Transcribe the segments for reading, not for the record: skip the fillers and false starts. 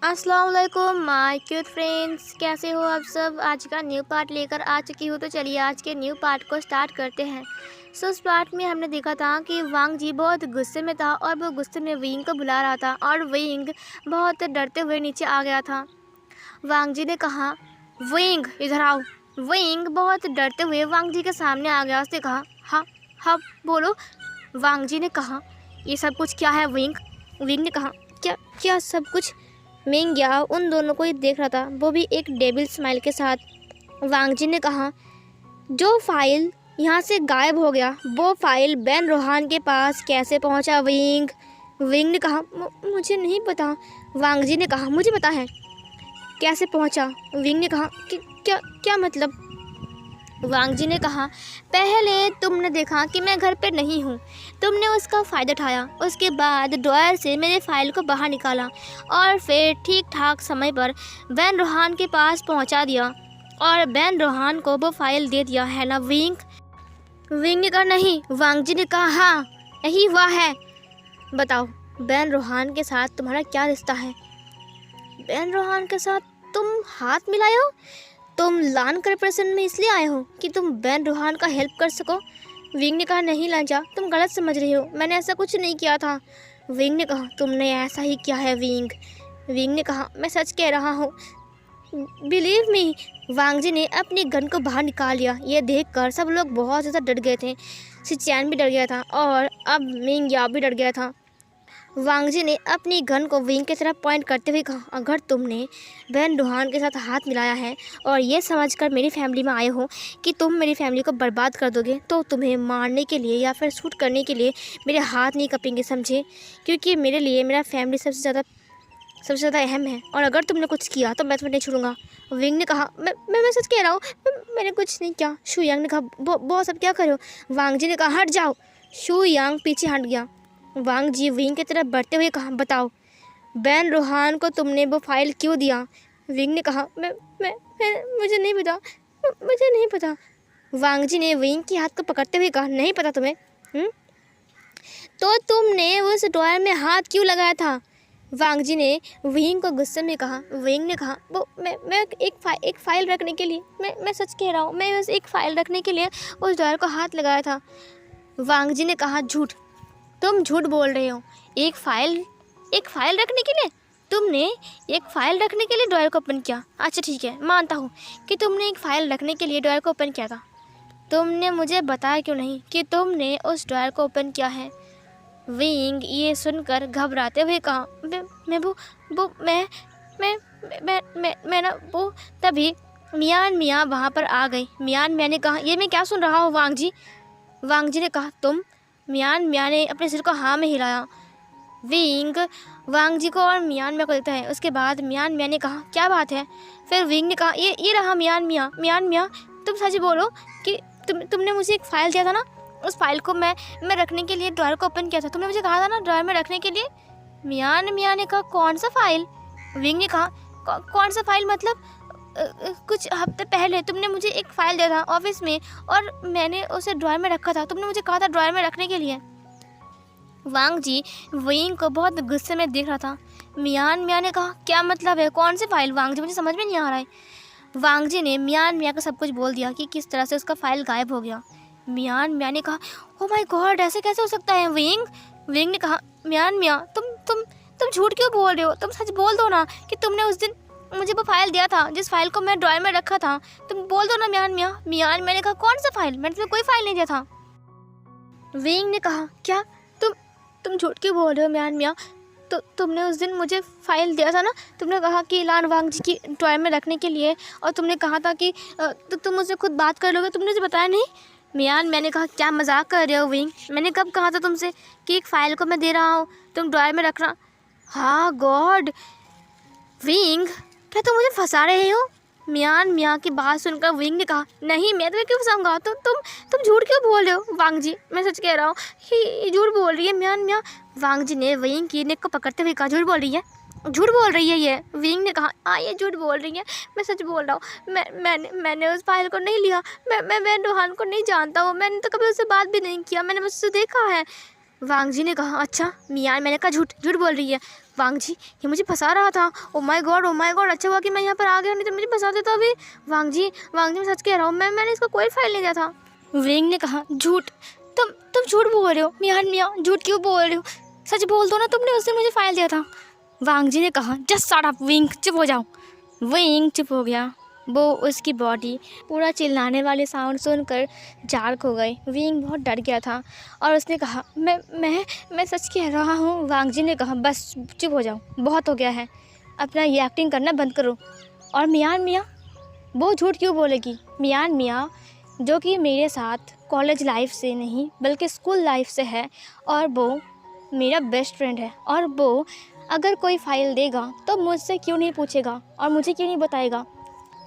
अस्सलाम वालेकुम my cute friends, कैसे हो आप सब। आज का न्यू पार्ट लेकर आ चुकी हूँ, तो चलिए आज के न्यू पार्ट को स्टार्ट करते हैं। उस पार्ट में हमने देखा था कि वांग जी बहुत गुस्से में था और वो गुस्से में विंग को बुला रहा था और विंग बहुत डरते हुए नीचे आ गया था। वांग जी ने कहा, विंग इधर आओ। विंग बहुत डरते हुए वांग जी के सामने आ गया। उसने कहा, हाँ हाँ बोलो। वांग जी ने कहा, ये सब कुछ क्या है विंग। विंग ने कहा, क्या क्या सब कुछ। मिंग याओ उन दोनों को ही देख रहा था, वो भी एक डेविल स्माइल के साथ। वांग जी ने कहा, जो फाइल यहाँ से गायब हो गया वो फाइल बेन रोहान के पास कैसे पहुँचा विंग। विंग ने कहा, मुझे नहीं पता। वांग जी ने कहा, मुझे पता है कैसे पहुँचा। विंग ने कहा, क्या क्या मतलब। वांग जी ने कहा, पहले तुमने देखा कि मैं घर पे नहीं हूँ, तुमने उसका फ़ायदा उठाया। उसके बाद ड्रॉयर से मेरे फाइल को बाहर निकाला और फिर ठीक ठाक समय पर बेन रोहान के पास पहुँचा दिया और बेन रोहान को वो फाइल दे दिया, है ना विंग। विंग ने कहा, नहीं। वांग जी ने कहा, हाँ यही हुआ है। बताओ बेन रोहान के साथ तुम्हारा क्या रिश्ता है। बेन रोहान के साथ तुम हाथ मिलाए हो। तुम लान कॉर्पोरेशन में इसलिए आए हो कि तुम बेन रोहान का हेल्प कर सको। विंग ने कहा, नहीं लांचा, तुम गलत समझ रही हो, मैंने ऐसा कुछ नहीं किया था। विंग ने कहा, तुमने ऐसा ही किया है विंग। विंग ने कहा, मैं सच कह रहा हूँ, बिलीव मी। वांग जी ने अपनी गन को बाहर निकाल लिया। ये देखकर सब लोग बहुत ज़्यादा डर गए थे। सिचैन भी डर गया था और अब मिंग या भी डर गया था। वांग जी ने अपनी गन को विंग की तरफ पॉइंट करते हुए कहा, अगर तुमने बेन रोहान के साथ हाथ मिलाया है और ये समझकर मेरी फैमिली में आए हो कि तुम मेरी फैमिली को बर्बाद कर दोगे, तो तुम्हें मारने के लिए या फिर शूट करने के लिए मेरे हाथ नहीं कपेंगे, समझे। क्योंकि मेरे लिए मेरा फैमिली सबसे ज़्यादा अहम है और अगर तुमने कुछ किया तो मैं तुम्हें नहीं छोड़ूंगा। विंग ने कहा, मैं सच कह रहा हूँ, मैंने कुछ नहीं किया। शू यांग ने कहा, बॉस अब क्या करो। वांग जी ने कहा, हट जाओ। शू यांग पीछे हट गया। वांग जी विंग की तरफ बढ़ते हुए कहा, बताओ बेन रोहान को तुमने वो फाइल क्यों दिया। विंग ने कहा, मैं मुझे नहीं पता, मुझे नहीं पता। वांग जी ने विंग के हाथ को पकड़ते हुए कहा, नहीं पता तुम्हें। तो तुमने उस ड्रॉयर में हाथ क्यों लगाया था। वांग जी ने विंग को गुस्से में कहा। विंग ने कहा, वो मैं एक फ़ाइल रखने के लिए, मैं सच कह रहा हूँ, मैं बस एक फ़ाइल रखने के लिए उस ड्रॉयर को हाथ लगाया था। वांग जी ने कहा, झूठ, तुम झूठ बोल रहे हो। एक फ़ाइल रखने के लिए तुमने एक फ़ाइल रखने के लिए ड्रॉयर को ओपन किया। अच्छा ठीक है, मानता हूँ कि तुमने एक फ़ाइल रखने के लिए ड्रॉयर को ओपन किया था। तुमने मुझे बताया क्यों नहीं कि तुमने उस ड्रॉयर को ओपन किया है। विंग ये सुनकर घबराते हुए कहा, मैं ना वो। तभी मियान मियाँ वहाँ पर आ गई। मियान मियाँ ने कहा, ये मैं क्या सुन रहा हूँ वांग जी। वांग जी ने कहा, तुम। मियान मियाँ ने अपने सिर को हाँ में हिलाया। विंग वांग जी को और मियान मियाँ को देता है। उसके बाद मियान मियाँ ने कहा, क्या बात है। फिर विंग ने कहा, ये रहा मियान मियाँ। मियान मियाँ, तुम सच बोलो कि तुमने मुझे एक फ़ाइल दिया था ना। उस फाइल को मैं रखने के लिए ड्रॉयर को ओपन किया था। तुमने मुझे कहा था ना ड्रॉयर में रखने के लिए। मियान मियाँ ने कहा, कौन सा फाइल। विंग ने कहा, कौन सा फाइल मतलब। कुछ हफ्ते पहले तुमने मुझे एक फ़ाइल दिया था ऑफिस में और मैंने उसे ड्रॉयर में रखा था। तुमने मुझे कहा था ड्रॉयर में रखने के लिए। वांग जी विंग को बहुत गुस्से में देख रहा था। मियान मियाँ ने कहा, क्या मतलब है, कौन सी फाइल वांग जी, मुझे समझ में नहीं आ रहा है। वांग जी ने मियान मियाँ को सब कुछ बोल दिया कि किस तरह से उसका फाइल गायब हो गया। मियान मियाँ ने कहा, ओ माय गॉड, ऐसे कैसे हो सकता है विंग। विंग ने कहा, मियान मियाँ, तुम झूठ क्यों बोल रहे हो। तुम सच बोल दो ना कि तुमने उस दिन मुझे वो फाइल दिया था जिस फाइल को मैं ड्रॉयर में रखा था। तुम बोल दो ना मियान मियाँ। मियान मियाँ ने कहा, कौन सा फाइल, मैंने तुम्हें कोई फाइल नहीं दिया था। विंग ने कहा, क्या तुम झूठ क्यों बोल रहे हो मियान मियाँ। तो तुमने उस दिन मुझे फ़ाइल दिया था ना। तुमने कहा कि इलान वांग जी की ड्रॉयर में रखने के लिए और तुमने कहा था कि तो तुम मुझसे खुद बात कर लोगे। तुमने मुझे बताया नहीं। मियान मैंने कहा, क्या मजाक कर रहे हो विंग, मैंने कब कहा था तुमसे कि एक फ़ाइल को मैं दे रहा हूँ, तुम ड्रॉयर में रखना। हाँ गॉड। विंग, क्या तुम मुझे फंसा रहे हो। मियान मियाँ की बात सुनकर विंग ने कहा, नहीं मैं तुम्हें क्यों फंसाऊंगा। तुम झूठ क्यों बोल रहे हो वांग जी, मैं सच कह रहा हूँ। ये झूठ बोल रही है मियान मियाँ। वांग जी ने विंग की नेक को पकड़ते हुए कहा, झूठ बोल रही है, झूठ बोल रही है ये। विंग ने कहा, हाँ ये झूठ बोल रही है, मैं सच बोल रहा हूँ। मैंने उस फाइल को नहीं लिया। मैं रोहान को नहीं जानता हूँ, मैंने तो कभी उससे बात भी नहीं किया, मैंने बस उसे देखा है। वांग जी ने कहा, अच्छा मियान, मैंने कहा झूठ झूठ बोल रही है। वांग जी, ये मुझे फंसा रहा था। ओ माय गॉड, अच्छा हुआ कि मैं यहाँ पर आ गया, नहीं तो मुझे फंसा देता अभी। वांग जी मैं सच कह रहा हूँ, मैंने इसको कोई फाइल नहीं दिया था। विंग ने कहा, झूठ, तुम झूठ बोल रहे हो मियान, झूठ क्यों बोल रहे हो? सच बोल दो ना, तुमने उस दिन मुझे फाइल दिया था। वांग जी ने कहा, जस्ट शट अप विंग, चुप हो जाओ। विंग चुप हो गया। वो उसकी बॉडी पूरा चिल्लाने वाले साउंड सुनकर जाग हो गई। विंग बहुत डर गया था और उसने कहा, मैं सच कह रहा हूँ। वांग जी ने कहा, बस चुप हो जाओ, बहुत हो गया है, अपना ये एक्टिंग करना बंद करो। और मियाँ वो झूठ क्यों बोलेगी? मियाँ जो कि मेरे साथ कॉलेज लाइफ से नहीं बल्कि स्कूल लाइफ से है, और वो मेरा बेस्ट फ्रेंड है, और वो अगर कोई फ़ाइल देगा तो मुझसे क्यों नहीं पूछेगा और मुझे क्यों नहीं बताएगा?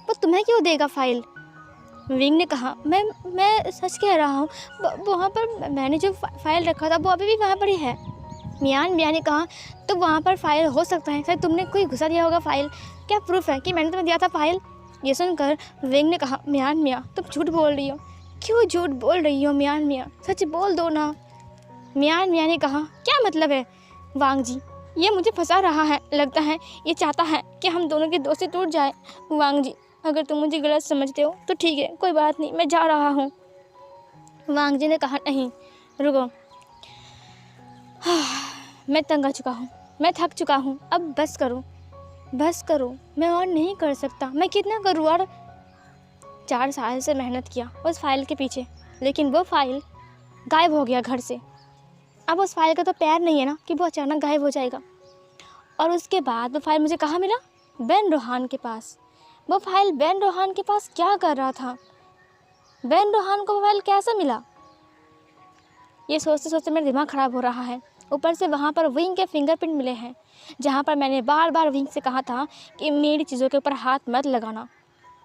वो तुम्हें क्यों देगा फ़ाइल? विंग ने कहा, मैं सच कह रहा हूँ, वहाँ पर मैंने जो फ़ाइल रखा था वो अभी भी वहाँ पर ही है। मियाँ ने कहा, तो वहाँ पर फ़ाइल हो सकता है, शायद तुमने कोई घुसा दिया होगा फ़ाइल। क्या प्रूफ है कि मैंने तुम्हें दिया था फ़ाइल? ये सुनकर विंग ने कहा, मियाँ तुम झूठ बोल रही हो। क्यों झूठ बोल रही हो मियाँ, सच बोल दो ना। मियाँ ने कहा, क्या मतलब है वांग जी, ये मुझे फंसा रहा है, लगता है ये चाहता है कि हम दोनों की दोस्ती टूट जाए। वांग जी, अगर तुम मुझे गलत समझते हो तो ठीक है, कोई बात नहीं, मैं जा रहा हूँ। वांग जी ने कहा, नहीं रुको, मैं तंग आ चुका हूँ, मैं थक चुका हूँ, अब बस करो, मैं और नहीं कर सकता। मैं कितना करूँ? और 4 साल से मेहनत किया उस फाइल के पीछे, लेकिन वो फाइल गायब हो गया घर से। अब उस फाइल का तो पैर नहीं है ना कि वो अचानक गायब हो जाएगा। और उसके बाद वो फाइल मुझे कहाँ मिला? बेन रोहान के पास। वो फाइल बेन रोहान के पास क्या कर रहा था? बेन रोहान को वो फाइल कैसे मिला? ये सोचते सोचते मेरा दिमाग ख़राब हो रहा है। ऊपर से वहाँ पर विंग के फिंगरप्रिंट मिले हैं, जहाँ पर मैंने बार बार विंग से कहा था कि मेरी चीज़ों के ऊपर हाथ मत लगाना।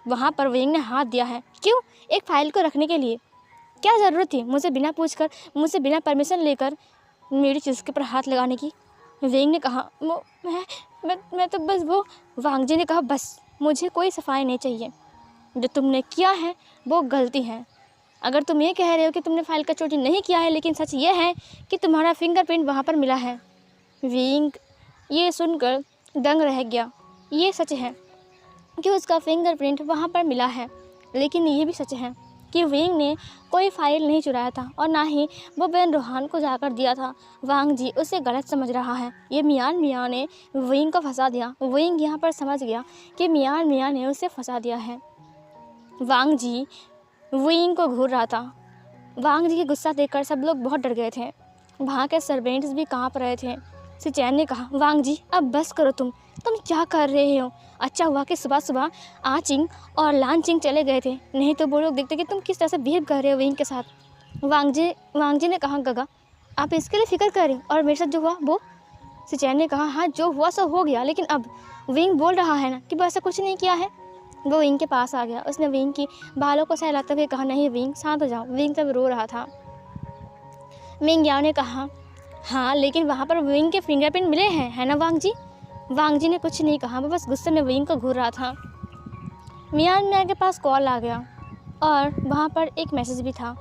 वहाँ पर विंग ने हाथ दिया है। क्यों? एक फ़ाइल को रखने के लिए। क्या ज़रूरत थी मुझे बिना पूछकर, मुझसे बिना परमिशन लेकर मेरी चीज़ के ऊपर हाथ लगाने की? विंग ने कहा, मैं तो बस वो। वांग जी ने कहा, बस, मुझे कोई सफाई नहीं चाहिए। जो तुमने किया है वो गलती है। अगर तुम ये कह रहे हो कि तुमने फाइल का चोरी नहीं किया है, लेकिन सच ये है कि तुम्हारा फिंगरप्रिंट वहाँ पर मिला है। विंग ये सुनकर दंग रह गया। ये सच है कि उसका फिंगरप्रिंट वहाँ पर मिला है, लेकिन ये भी सच है कि विंग ने कोई फाइल नहीं चुराया था और ना ही वो बेन रोहान को जाकर दिया था। वांग जी उसे गलत समझ रहा है। ये मियाँ ने विंग को फंसा दिया। विंग यहाँ पर समझ गया कि मियाँ ने उसे फंसा दिया है। वांग जी विंग को घूर रहा था। वांग जी के गुस्सा देखकर सब लोग बहुत डर गए थे। वहाँ के सर्वेंट्स भी काँप रहे थे। सिचैन ने कहा, वांग जी अब बस करो, तुम क्या कर रहे हो? अच्छा हुआ कि सुबह सुबह आचिंग और लानचिंग चले गए थे, नहीं तो वो लोग देखते कि तुम किस तरह से बिहेव कर रहे हो विंग के साथ। वांग जी ने कहा, गगा आप इसके लिए फिक्र कर रहे हो, और मेरे साथ जो हुआ वो? सिचैन ने कहा, हाँ जो हुआ सो हो गया, लेकिन अब विंग बोल रहा है ना कि वो ऐसा कुछ नहीं किया है। वो विंग के पास आ गया। उसने विंग की बालों को सहलाते हुए कहा, नहीं विंग शांत हो जाओ। विंग तब रो रहा था। मिंग याओ ने कहा, हाँ लेकिन वहाँ पर विंग के फिंगरप्रिंट मिले हैं, है ना वांग जी? वांग जी ने कुछ नहीं कहा, वो बस गुस्से में विंग को घूर रहा था। मियाँ के पास कॉल आ गया और वहाँ पर एक मैसेज भी था।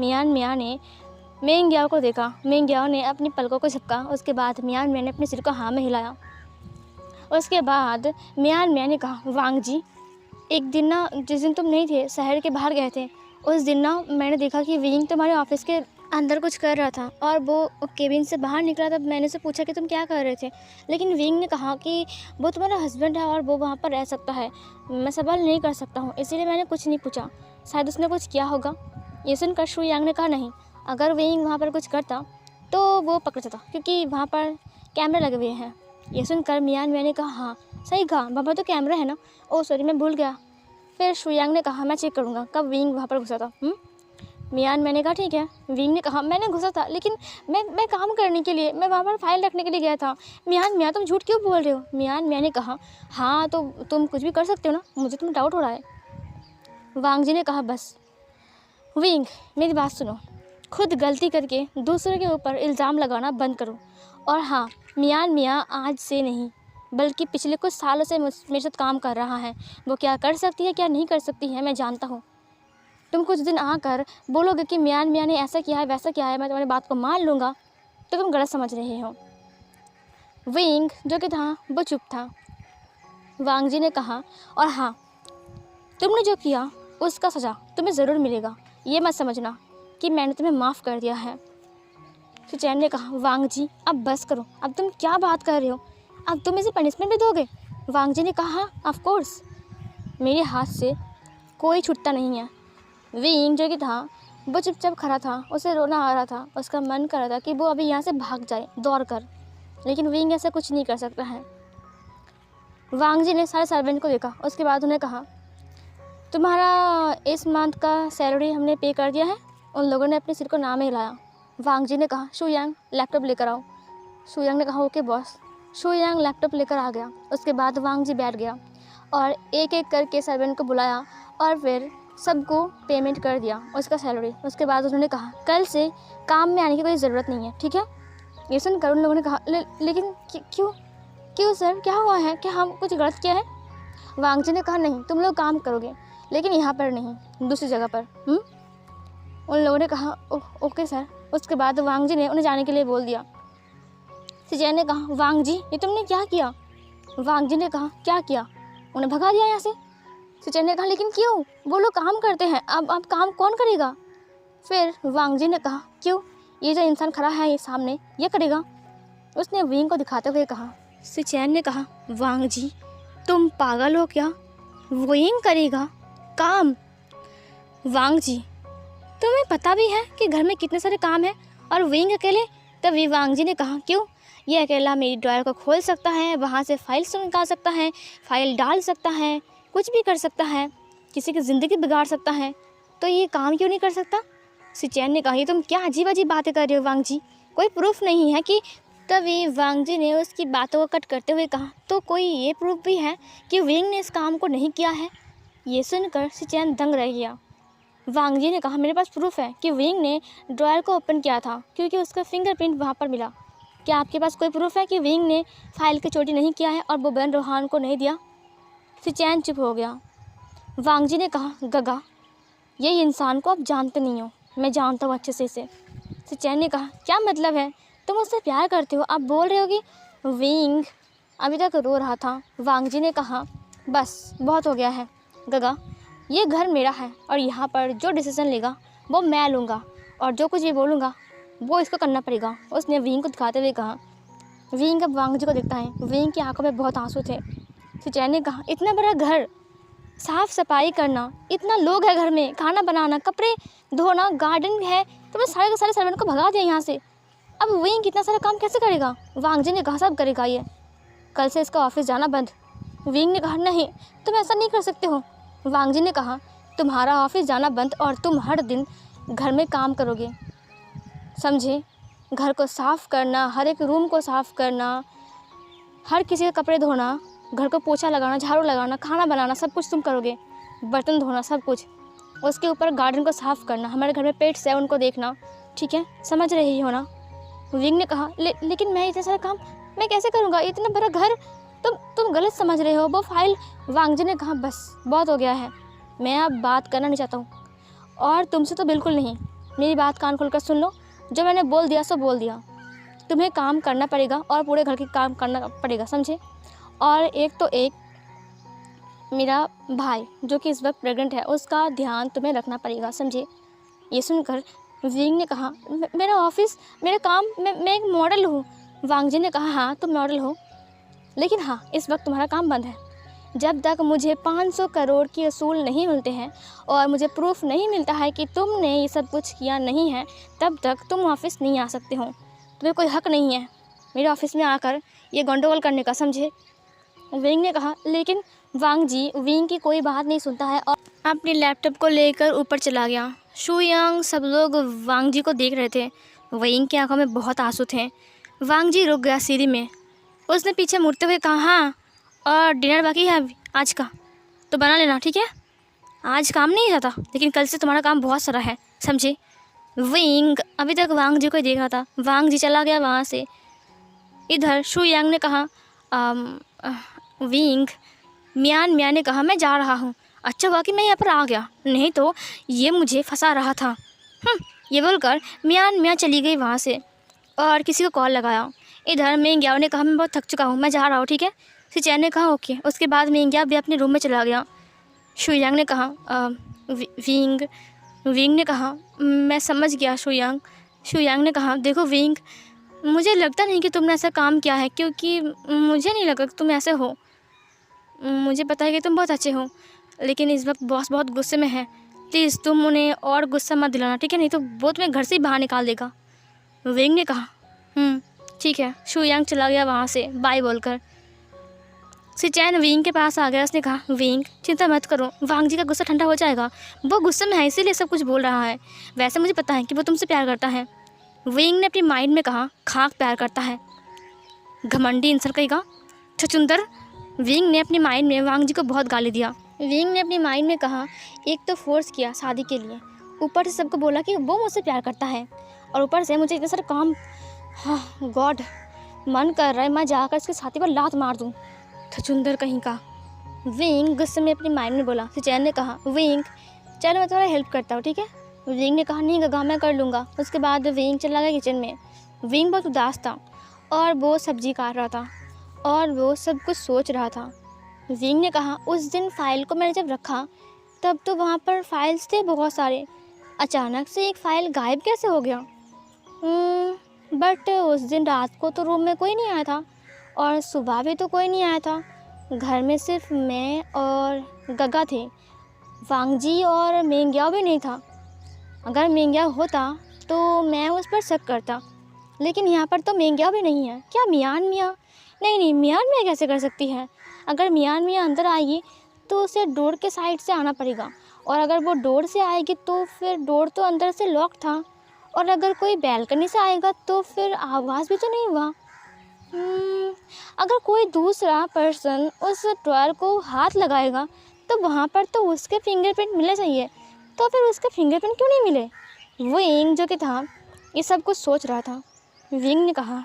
मियाँ ने मिंग याओ को देखा। मिंग याओ ने अपनी पलकों को झपका। उसके बाद मियाँ ने अपने सिर को हाँ में हिलाया। उसके बाद मियाँ ने कहा, वांग जी एक दिन ना, जिस दिन तुम नहीं थे, शहर के बाहर गए थे, उस दिन ना मैंने देखा कि विंग तुम्हारे ऑफिस के अंदर कुछ कर रहा था और वो केबिन से बाहर निकला। तब मैंने उसे पूछा कि तुम क्या कर रहे थे, लेकिन विंग ने कहा कि वो तुम्हारा हस्बैंड है और वो वहाँ पर रह सकता है, मैं सवाल नहीं कर सकता हूँ, इसीलिए मैंने कुछ नहीं पूछा, शायद उसने कुछ किया होगा। ये सुनकर शू यांग ने कहा, नहीं, अगर विंग वहाँ पर कुछ करता तो वो पकड़ जाता, क्योंकि वहाँ पर कैमरे लगे हुए हैं। ये सुनकर मियाँ ने कहा, हाँ सही कहा, वहाँ पर तो कैमरा है ना, ओह सॉरी मैं भूल गया। फिर शू यांग ने कहा, मैं चेक करूँगा कब विंग वहाँ पर घुसा था। मियाँ मैंने कहा, ठीक है। विंग ने कहा, मैंने घुसा था, लेकिन मैं काम करने के लिए, मैं वहाँ पर फाइल रखने के लिए गया था। मियाँ तुम झूठ क्यों बोल रहे हो? मियाँ ने कहा, हाँ तो तुम कुछ भी कर सकते हो ना, मुझे तुम डाउट हो रहा है। वांग जी ने कहा, बस विंग मेरी बात सुनो, खुद गलती करके दूसरों के ऊपर इल्ज़ाम लगाना बंद करो। और हाँ, मियाँ आज से नहीं बल्कि पिछले कुछ सालों से मेरे साथ काम कर रहा है। वो क्या कर सकती है क्या नहीं कर सकती है मैं जानता हूँ। तुम कुछ दिन आकर बोलोगे कि मियाँ ने ऐसा किया है वैसा किया है, मैं तुम्हारी बात को मान लूँगा, तो तुम गलत समझ रहे हो। विंग जो कि था वो चुप था। वांग जी ने कहा, और हाँ, तुमने जो किया उसका सज़ा तुम्हें ज़रूर मिलेगा। ये मत समझना कि मैंने तुम्हें माफ़ कर दिया है। सुचैन ने कहा, वांग जी अब बस करो, अब तुम क्या बात कर रहे हो, अब तुम इसे पनिशमेंट भी दोगे? वांग जी ने कहा, ऑफ कोर्स, मेरे हाथ से कोई छूटता नहीं है। विंग जो कि था वो चुपचाप खड़ा था, उसे रोना आ रहा था, उसका मन कर रहा था कि वो अभी यहाँ से भाग जाए दौड़ कर, लेकिन विंग ऐसा कुछ नहीं कर सकता है। वांग जी ने सारे सर्वेंट को देखा, उसके बाद उन्हें कहा, तुम्हारा इस मंथ का सैलरी हमने पे कर दिया है। उन लोगों ने अपने सिर को नाम हिलाया। वांग जी ने कहा, शुयांग लैपटॉप लेकर आओ। शुयांग ने कहा, ओके बॉस। शुयांग लैपटॉप लेकर आ गया। उसके बाद वांग जी बैठ गया और एक एक करके सर्वेंट को बुलाया और फिर सबको पेमेंट कर दिया उसका सैलरी। उसके बाद उन्होंने कहा, कल से काम में आने की कोई ज़रूरत नहीं है, ठीक है? ये सुनकर उन लोगों ने कहा, लेकिन क्यों क्यों सर, क्या हुआ है? क्या हम कुछ गलत किया है? वांग जी ने कहा, नहीं, तुम लोग काम करोगे, लेकिन यहाँ पर नहीं, दूसरी जगह पर। उन लोगों ने कहा, ओके सर। उसके बाद वांग जी ने उन्हें जाने के लिए बोल दिया। सिचैन ने कहा, वांग जी ये तुमने क्या किया? वांग जी ने कहा, क्या किया? उन्हें भगा दिया यहाँ से। सिचैन ने कहा, लेकिन क्यों? वो लोग काम करते हैं, अब काम कौन करेगा? फिर वांग जी ने कहा, क्यों, ये जो इंसान खड़ा है ये सामने, ये करेगा। उसने विंग को दिखाते हुए कहा। सिचैन ने कहा, वांग जी तुम पागल हो क्या? विंग करेगा काम? वांग जी तुम्हें पता भी है कि घर में कितने सारे काम हैं और विंग अकेले? तभी वांग जी ने कहा, क्यों, ये अकेला मेरी ड्रॉयर को खोल सकता है, वहाँ से फाइल्स निकाल सकता है, फाइल डाल सकता है, कुछ भी कर सकता है, किसी की ज़िंदगी बिगाड़ सकता है, तो ये काम क्यों नहीं कर सकता? सिचैन ने कहा, ये तुम क्या अजीब अजीब बातें कर रहे हो वांग जी, कोई प्रूफ नहीं है कि। तभी वांग जी ने उसकी बातों को कट करते हुए कहा, तो कोई ये प्रूफ भी है कि विंग ने इस काम को नहीं किया है? ये सुनकर सिचैन दंग रह गया। वांग जी ने कहा, मेरे पास प्रूफ है कि विंग ने ड्रॉयर को ओपन किया था, क्योंकि उसका फिंगरप्रिंट वहाँ पर मिला। क्या आपके पास कोई प्रूफ है कि विंग ने फाइल की चोरी नहीं किया है और वो बेन रोहान को नहीं दिया? सिचैन चुप हो गया। वांग जी ने कहा, गगा, ये इंसान को आप जानते नहीं हो, मैं जानता हूँ अच्छे से इसे। सिचैन ने कहा, क्या मतलब है? तुम उससे प्यार करते हो, आप बोल रहे हो कि विंग अभी तक रो रहा था। वांग जी ने कहा, बस बहुत हो गया है गगा, ये घर मेरा है और यहाँ पर जो डिसीज़न लेगा वो मैं लूँगा और जो कुछ भी बोलूँगा वो इसको करना पड़ेगा। उसने विंग को दिखाते हुए कहा। विंग अब वांग जी को देखता है। विंग की आंखों में बहुत आंसू थे। सिचैन ने कहा, इतना बड़ा घर, साफ़ सफाई करना, इतना लोग है घर में, खाना बनाना, कपड़े धोना, गार्डन है, तो मैं सारे के सारे सर्वेंट को भगा दिया यहाँ से। अब विंग इतना सारा काम कैसे करेगा? वांग जी ने कहा, सब करेगा ये, कल से इसका ऑफिस जाना बंद। विंग ने कहा, नहीं, तुम ऐसा नहीं कर सकते हो। वांग जी ने कहा, तुम्हारा ऑफिस जाना बंद और तुम हर दिन घर में काम करोगे, समझे? घर को साफ़ करना, हर एक रूम को साफ़ करना, हर किसी के कपड़े धोना, घर को पोछा लगाना, झाड़ू लगाना, खाना बनाना, सब कुछ तुम करोगे, बर्तन धोना, सब कुछ। उसके ऊपर गार्डन को साफ़ करना, हमारे घर में पेट्स है उनको देखना, ठीक है, समझ रही हो ना? विंग ने कहा, लेकिन मैं इतना सारा काम मैं कैसे करूँगा, इतना बड़ा घर, तुम गलत समझ रहे हो वो फाइल। वांग जी ने कहा, बस बहुत हो गया है, मैं अब बात करना नहीं चाहता हूँ और तुमसे तो बिल्कुल नहीं। मेरी बात कान खोलकर सुन लो, जो मैंने बोल दिया सो बोल दिया। तुम्हें काम करना पड़ेगा और पूरे घर के काम करना पड़ेगा, समझे? और एक तो एक मेरा भाई जो कि इस वक्त प्रेग्नेंट है, उसका ध्यान तुम्हें रखना पड़ेगा, समझे? ये सुनकर विंग ने कहा, मेरा ऑफिस, मेरा काम, मैं एक मॉडल हूँ। वांग जी ने कहा, हाँ तुम मॉडल हो, लेकिन हाँ इस वक्त तुम्हारा काम बंद है। जब तक मुझे 500 करोड़ की असूल नहीं मिलते हैं और मुझे प्रूफ नहीं मिलता है कि तुमने ये सब कुछ किया नहीं है, तब तक तुम ऑफिस नहीं आ सकते हो। तुम्हें कोई हक नहीं है मेरे ऑफिस में आकर ये गंडगोल करने का, समझे? विंग ने कहा, लेकिन वांग जी विंग की कोई बात नहीं सुनता है और अपने लैपटॉप को लेकर ऊपर चला गया। शुयांग, सब लोग वांग जी को देख रहे थे। विंग की आंखों में बहुत आंसू थे। वांग जी रुक गया सीढ़ी में। उसने पीछे मुड़ते हुए कहा, हाँ और डिनर बाकी है आज का, तो बना लेना, ठीक है? आज काम नहीं जाता, लेकिन कल से तुम्हारा काम बहुत सारा है, समझे? विंग अभी तक वांग जी को ही देख रहा था। वांग जी चला गया वहाँ से। इधर शुयांग ने कहा, विंग, म्यान ने कहा, मैं जा रहा हूँ। अच्छा हुआ कि मैं यहाँ पर आ गया, नहीं तो ये मुझे फंसा रहा था। ये बोलकर म्यान चली गई वहाँ से। और किसी को कॉल लगाया। इधर मिंग याओ ने कहा मैं बहुत थक चुका हूँ, मैं जा रहा हूँ, ठीक है। सिचैन ने कहा ओके। उसके बाद मिंग याओ भी अपने रूम में चला गया। शुयांग ने कहा विंग विंग ने कहा मैं समझ गया शुयांग। शुयांग ने कहा देखो विंग, मुझे लगता नहीं कि तुमने ऐसा काम किया है, क्योंकि मुझे नहीं लगा कि तुम ऐसे हो। मुझे पता है कि तुम बहुत अच्छे हो, लेकिन इस वक्त बॉस बहुत गुस्से में है। प्लीज़ तुम उन्हें और गुस्सा मत दिलाना, ठीक है, नहीं तो वो तुम्हें घर से ही बाहर निकाल देगा। विंग ने कहा ठीक है। शुयांग चला गया वहाँ से बाय बोलकर। सिचैन विंग के पास आ गया। उसने कहा विंग चिंता मत करो, वांग जी का गुस्सा ठंडा हो जाएगा, वो गुस्से में है इसीलिए सब कुछ बोल रहा है। वैसे मुझे पता है कि वो तुमसे प्यार करता है। विंग ने अपनी माइंड में कहा खाक प्यार करता है, घमंडी इंसान कहेगा, छचुंदर। विंग ने अपनी माइंड में वांग जी को बहुत गाली दिया। विंग ने अपनी माइंड में कहा एक तो फोर्स किया शादी के लिए, ऊपर से सबको बोला कि वो मुझसे प्यार करता है, और ऊपर से मुझे इतना सारा काम। हाँ गॉड, मन कर रहा है मैं जाकर इसके छाती पर लात मार दूँ, छचुंदर कहीं का। विंग गुस्से में अपनी माइंड में बोला। सिचैन ने कहा विंग चलो मैं तुम्हारा हेल्प करता हूँ, ठीक है। विंग ने कहा नहीं गगा मैं कर लूँगा। उसके बाद विंग चला गया किचन में। विंग बहुत उदास था और वो सब्जी काट रहा था और वो सब कुछ सोच रहा था। विंग ने कहा उस दिन फाइल को मैंने जब रखा तब तो वहाँ पर फाइल्स थे बहुत सारे, अचानक से एक फ़ाइल गायब कैसे हो गया। बट उस दिन रात को तो रूम में कोई नहीं आया था और सुबह भी तो कोई नहीं आया था। घर में सिर्फ मैं और गगा थे, वांग जी और मेंग्याओ भी नहीं था। अगर मेंग्याओ होता तो मैं उस पर शक करता, लेकिन यहाँ पर तो मेंग्याओ भी नहीं है। क्या मियान मियाँ? नहीं मियान मियाँ कैसे कर सकती है? अगर मियान मियाँ अंदर आएगी तो उसे डोर के साइड से आना पड़ेगा, और अगर वो डोर से आएगी तो फिर डोर तो अंदर से लॉक था, और अगर कोई बैल्कनी से आएगा तो फिर आवाज़ भी तो नहीं हुआ। अगर कोई दूसरा पर्सन उस ड्रॉअर को हाथ लगाएगा तो वहाँ पर तो उसके फिंगरप्रिंट मिलने चाहिए, तो फिर उसके फिंगरप्रिंट क्यों नहीं मिले? विंग जो कि था ये सब कुछ सोच रहा था। विंग ने कहा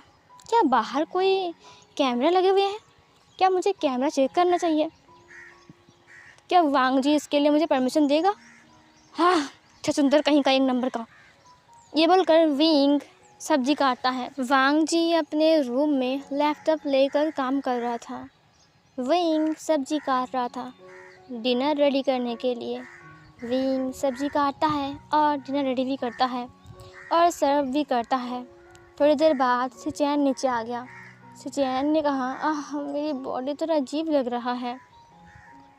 क्या बाहर कोई कैमरा लगे हुए हैं? क्या मुझे कैमरा चेक करना चाहिए? क्या वांग जी इसके लिए मुझे परमिशन देगा? हाँ छचुंदर कहीं का एक नंबर का। ये बोलकर विंग सब्जी काटता है। वांग जी अपने रूम में लैपटॉप लेकर काम कर रहा था। विंग सब्जी काट रहा था डिनर रेडी करने के लिए। विंग सब्जी काटता है और डिनर रेडी भी करता है और सर्व भी करता है। थोड़ी देर बाद सिचैन नीचे आ गया। सिचैन ने कहा मेरी बॉडी थोड़ा अजीब लग रहा है।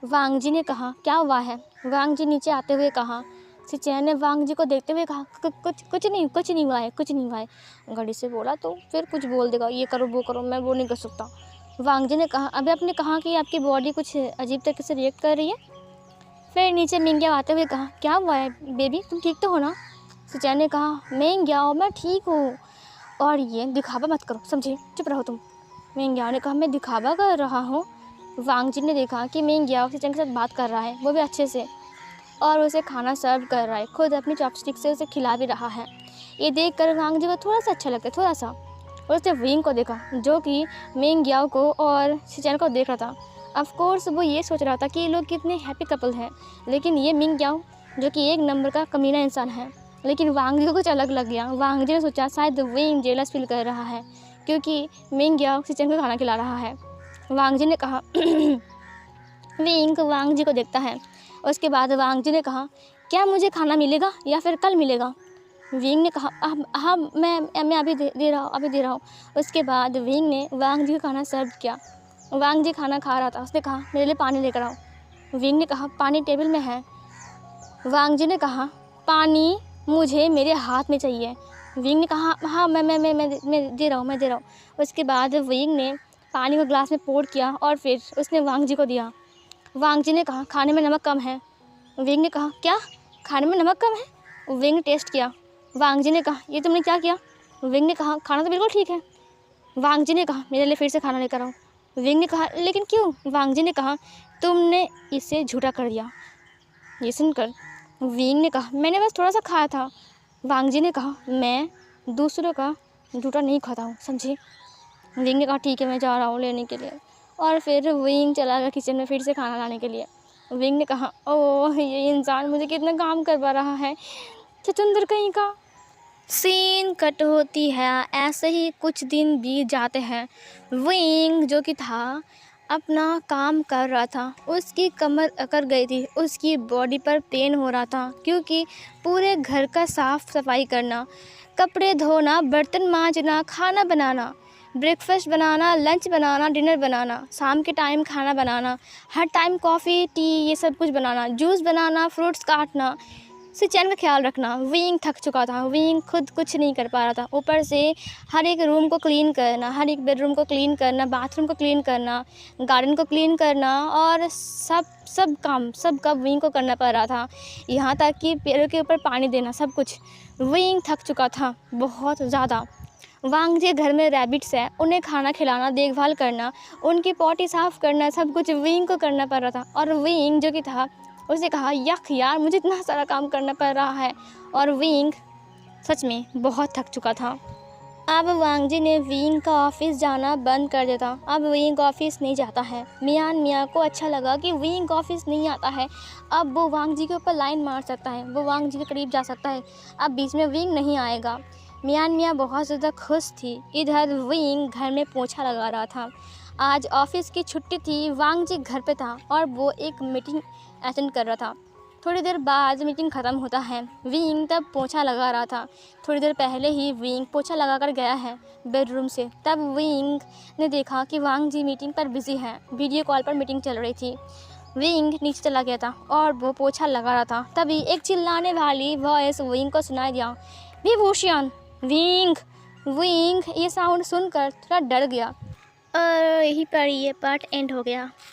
वांग जी ने कहा क्या हुआ है? वांग जी नीचे आते हुए कहा। सिचैन ने वांग जी को देखते हुए कहा कुछ नहीं हुआ है। घड़ी से बोला तो फिर कुछ बोल देगा, ये करो वो करो, मैं वो नहीं कर सकता। वांग जी ने कहा अभी आपने कहा कि आपकी बॉडी कुछ अजीब तरीके से रिएक्ट कर रही है। फिर नीचे मिंग्याओ आते हुए कहा क्या हुआ है बेबी, तुम ठीक तो हो ना? सिचैन ने कहा मिंग्याओ मैं ठीक हूँ, और ये दिखावा मत करो, समझे, चुप रहो तुम। मिंग्याओ ने कहा मैं दिखावा कर रहा हूँ? वांग जी ने देखा कि मिंग्याओ सिचैन के साथ बात कर रहा है, वो भी अच्छे से, और उसे खाना सर्व कर रहा है, खुद अपनी चॉपस्टिक से उसे खिला भी रहा है। ये देखकर वांग जी को थोड़ा सा अच्छा लगता है, थोड़ा सा। और उसने विंग को देखा जो कि मिंग्याओ को और सिचैन को देख रहा था। ऑफ कोर्स वो ये सोच रहा था कि ये लोग कितने हैप्पी कपल हैं, लेकिन ये मिंग्याओ जो कि एक नंबर का कमीना इंसान है। लेकिन वांग जी को कुछ अलग लग गया। वांग जी ने सोचा शायद विंग जेलस फील कर रहा है क्योंकि मिंग्याओ सिचैन को खाना खिला रहा है। वांग जी ने कहा विंग वांग जी को देखता है। उसके बाद वांग जी ने कहा क्या मुझे खाना मिलेगा या फिर कल मिलेगा? विंग ने कहा हाँ मैं अभी दे रहा हूँ। उसके बाद विंग ने वांग जी को खाना सर्व किया। वांग जी खाना खा रहा था। उसने कहा मेरे लिए पानी लेकर आओ। विंग ने कहा पानी टेबल में है। वांग जी ने कहा पानी मुझे मेरे हाथ में चाहिए। विंग ने कहा हाँ मैं दे रहा हूँ। उसके बाद विंग ने पानी को ग्लास में पोर किया और फिर उसने वांग जी को दिया। वांग जी ने कहा खाने में नमक कम है। विंग ने कहा क्या खाने में नमक कम है? विंग ने टेस्ट किया। वांग जी ने कहा ये तुमने क्या किया? विंग ने कहा खाना तो बिल्कुल ठीक है। वांग जी ने कहा मेरे लिए फिर से खाना लेकर आओ। विंग ने कहा लेकिन क्यों? वांग जी ने कहा तुमने इसे झूठा कर दिया। ये सुनकर विंग ने कहा मैंने बस थोड़ा सा खाया था। वांग जी ने कहा मैं दूसरों का झूठा नहीं खाता हूँ, समझे। विंग ने कहा ठीक है मैं जा रहा हूँ लेने के लिए, और फिर विंग चला गया किचन में फिर से खाना लाने के लिए। विंग ने कहा ओह ये इंसान मुझे कितना काम करवा रहा है, छचुंदर कहीं का। सीन कट होती है। ऐसे ही कुछ दिन बीत जाते हैं। विंग जो कि था अपना काम कर रहा था, उसकी कमर अकड़ गई थी, उसकी बॉडी पर पेन हो रहा था क्योंकि पूरे घर का साफ़ सफाई करना, कपड़े धोना, बर्तन मांजना, खाना बनाना, ब्रेकफास्ट बनाना, लंच बनाना, डिनर बनाना, शाम के टाइम खाना बनाना, हर टाइम कॉफ़ी टी ये सब कुछ बनाना, जूस बनाना, फ्रूट्स काटना, सिचन का ख्याल रखना। विंग थक चुका था। विंग खुद कुछ नहीं कर पा रहा था। ऊपर से हर एक रूम को क्लीन करना, हर एक बेडरूम को क्लीन करना, बाथरूम को क्लीन करना, गार्डन को क्लीन करना और सब काम विंग को करना पड़ रहा था। यहाँ तक कि पेड़ों के ऊपर पानी देना, सब कुछ। विंग थक चुका था बहुत ज़्यादा। वांग जी घर में रैबिट्स है, उन्हें खाना खिलाना, देखभाल करना, उनकी पॉटी साफ़ करना, सब कुछ विंग को करना पड़ रहा था। और विंग जो कि था उसने कहा यख यार, मुझे इतना सारा काम करना पड़ रहा है। और विंग सच में बहुत थक चुका था। अब वांग जी ने विंग का ऑफिस जाना बंद कर दिया था। अब विंग ऑफिस नहीं जाता है। मियाँ को अच्छा लगा कि विंग ऑफिस नहीं आता है। अब वो वांग जी के ऊपर लाइन मार सकता है, वो वांग जी के करीब जा सकता है। अब बीच में विंग नहीं आएगा। मियाँ बहुत ज़्यादा खुश थी। इधर विंग घर में पोछा लगा रहा था। आज ऑफिस की छुट्टी थी। वांग जी घर पे था और वो एक मीटिंग अटेंड कर रहा था। थोड़ी देर बाद मीटिंग ख़त्म होता है। विंग तब पोछा लगा रहा था। थोड़ी देर पहले ही विंग पोछा लगा कर गया है बेडरूम से। तब विंग ने देखा कि वांग जी मीटिंग पर बिज़ी हैं। वीडियो कॉल पर मीटिंग चल रही थी। विंग नीचे चला गया था और वो पोछा लगा रहा था। तभी एक चिल्लाने वाली वॉइस विंग को सुनाई दिया, विभूषण। विंग ये साउंड सुनकर थोड़ा डर गया। और यहीं पर ये पार्ट एंड हो गया।